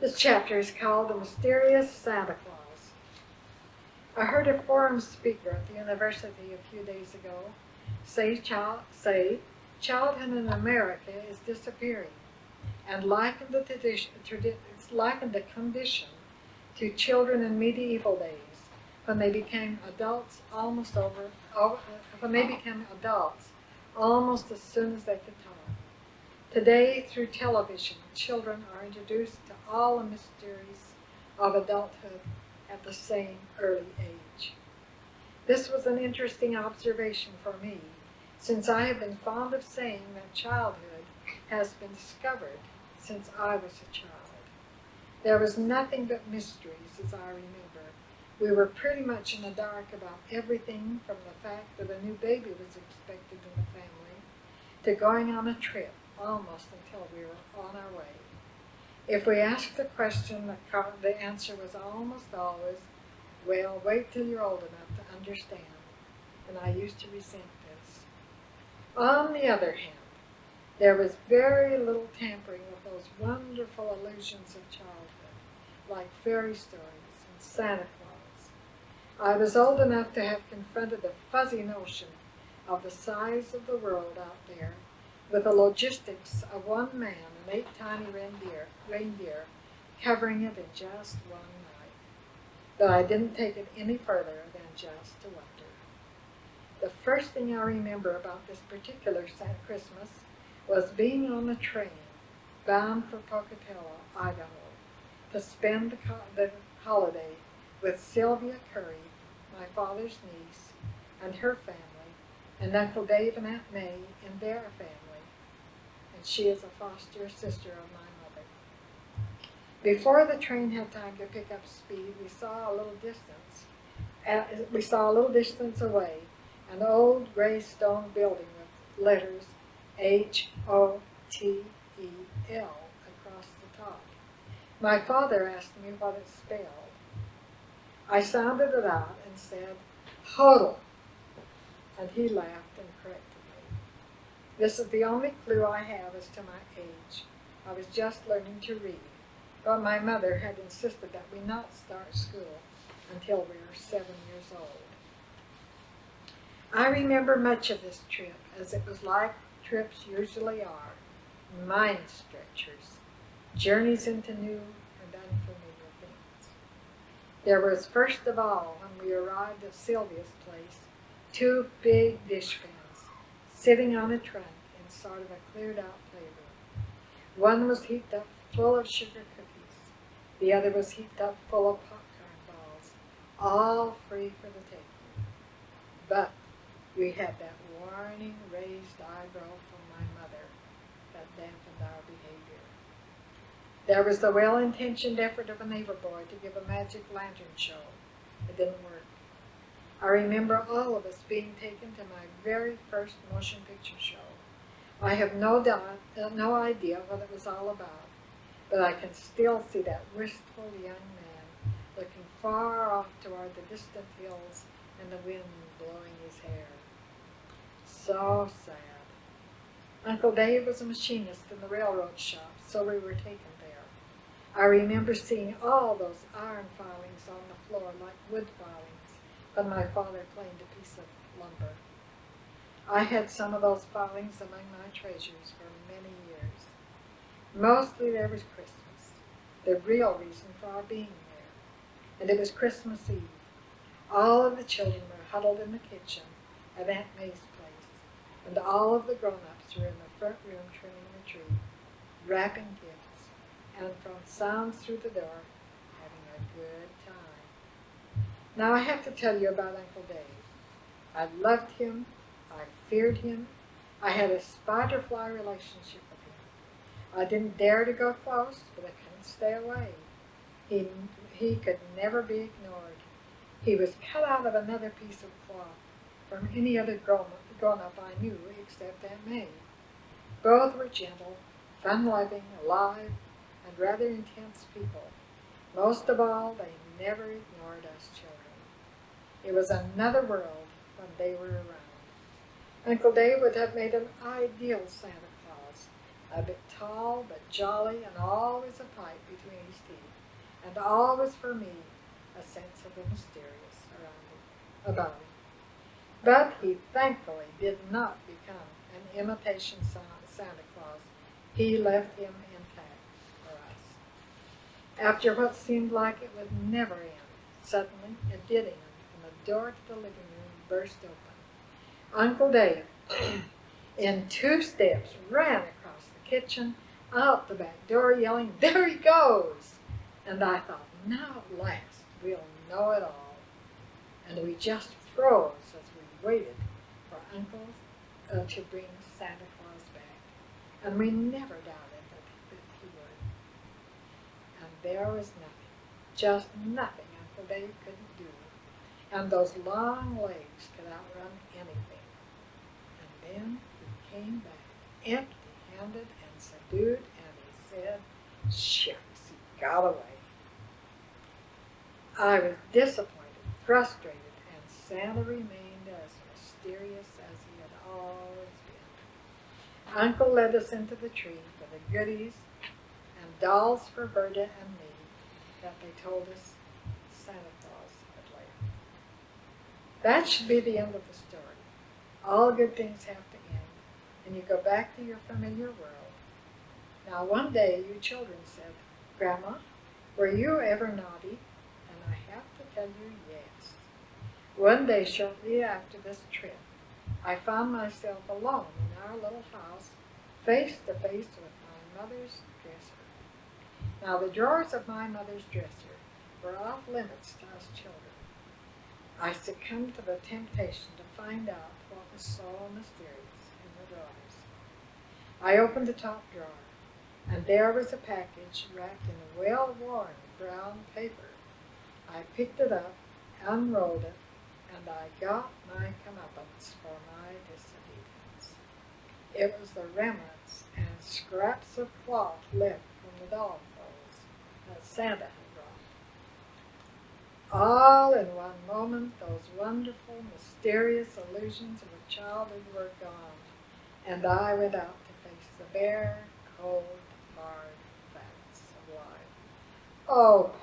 This chapter is called The Mysterious Santa Claus. I heard a forum speaker at the university a few days ago say childhood in America is disappearing, and likened the condition to children in medieval days when they became adults almost as soon as they could talk. Today, through television, children are introduced to all the mysteries of adulthood at the same early age. This was an interesting observation for me, since I have been fond of saying that childhood has been discovered since I was a child. There was nothing but mysteries, as I remember. We were pretty much in the dark about everything, from the fact that a new baby was expected in the family to going on a trip almost until we were on our way. If we asked a question, the answer was almost always, well, wait till you're old enough to understand. And I used to resent this. On the other hand, there was very little tampering with those wonderful illusions of childhood, like fairy stories and Santa Claus. I was old enough to have confronted the fuzzy notion of the size of the world out there with the logistics of one man and 8 tiny reindeer covering it in just one night. But I didn't take it any further than just to wonder. The first thing I remember about this particular Christmas was being on the train bound for Pocatello, Idaho, to spend the holiday with Sylvia Curry, my father's niece, and her family, and Uncle Dave and Aunt May and their family. And she is a foster sister of my mother. Before the train had time to pick up speed, we saw a little distance away an old gray stone building with letters Hotel across the top. My father asked me what it spelled. I sounded it out and said, "Hodel," and he laughed and corrected me. This is the only clue I have as to my age. I was just learning to read, but my mother had insisted that we not start school until we were 7 years old. I remember much of this trip, as it was like trips usually are, mind stretchers, journeys into new and unfamiliar things. There was, first of all, when we arrived at Sylvia's place, 2 big dish pans sitting on a trunk in sort of a cleared-out playroom. One was heaped up full of sugar cookies. The other was heaped up full of popcorn balls, all free for the taking. But we had that warning raised eyebrow from my mother that dampened our behavior. There was the well-intentioned effort of a neighbor boy to give a magic lantern show. It didn't work. I remember all of us being taken to my very first motion picture show. I have no idea what it was all about, but I can still see that wistful young man looking far off toward the distant hills and the wind blowing his hair. So sad. Uncle Dave was a machinist in the railroad shop, so we were taken there. I remember seeing all those iron filings on the floor like wood filings when my father claimed a piece of lumber. I had some of those filings among my treasures for many years. Mostly there was Christmas, the real reason for our being there. And it was Christmas Eve. All of the children were huddled in the kitchen at Aunt May's place, and all of the grown-ups were in the front room trimming the tree, wrapping gifts, and from sounds through the door, having a good time. Now I have to tell you about Uncle Dave. I loved him. I feared him. I had a spider-fly relationship with him. I didn't dare to go close, but I couldn't stay away. He could never be ignored. He was cut out of another piece of cloth from any other grown-up I knew except Aunt May. Both were gentle, fun-loving, alive, and rather intense people. Most of all, they never ignored us children. It was another world when they were around. Uncle Dave would have made an ideal Santa Claus, a bit tall but jolly and always a pipe between his teeth. and always for me a sense of the mysterious about him. But he thankfully did not become an imitation Santa Claus. He left him intact for us. After what seemed like it would never end, suddenly it did end, and the door to the living room burst open. Uncle Dave, in 2 steps, ran across the kitchen, out the back door, yelling, "There he goes!" And I thought, now at last we'll know it all. And we just froze as we waited for Uncle to bring Santa Claus back. And we never doubted that he would. And there was nothing, just nothing Uncle Dave couldn't do. And those long legs could outrun anything. And then he came back, empty-handed and subdued, and he said, "Shucks, he got away." I was disappointed, frustrated, and Santa remained as mysterious as he had always been. Uncle led us into the tree for the goodies and dolls for Berta and me that they told us Santa Claus had left. That should be the end of the story. All good things have to end, and you go back to your familiar world. Now one day you children said, "Grandma, were you ever naughty?" And I have to tell you, yes. One day shortly after this trip, I found myself alone in our little house, face to face with my mother's dresser. Now the drawers of my mother's dresser were off limits to us children. I succumbed to the temptation to find out what was so mysterious in the drawers. I opened the top drawer, and there was a package wrapped in well-worn brown paper. I picked it up, unrolled it, and I got my comeuppance for my disobedience. It was the remnants and scraps of cloth left from the doll clothes that Santa had brought. All in one moment, those wonderful, mysterious illusions of a childhood were gone, and I went out to face the bare, cold, hard facts of life. Oh,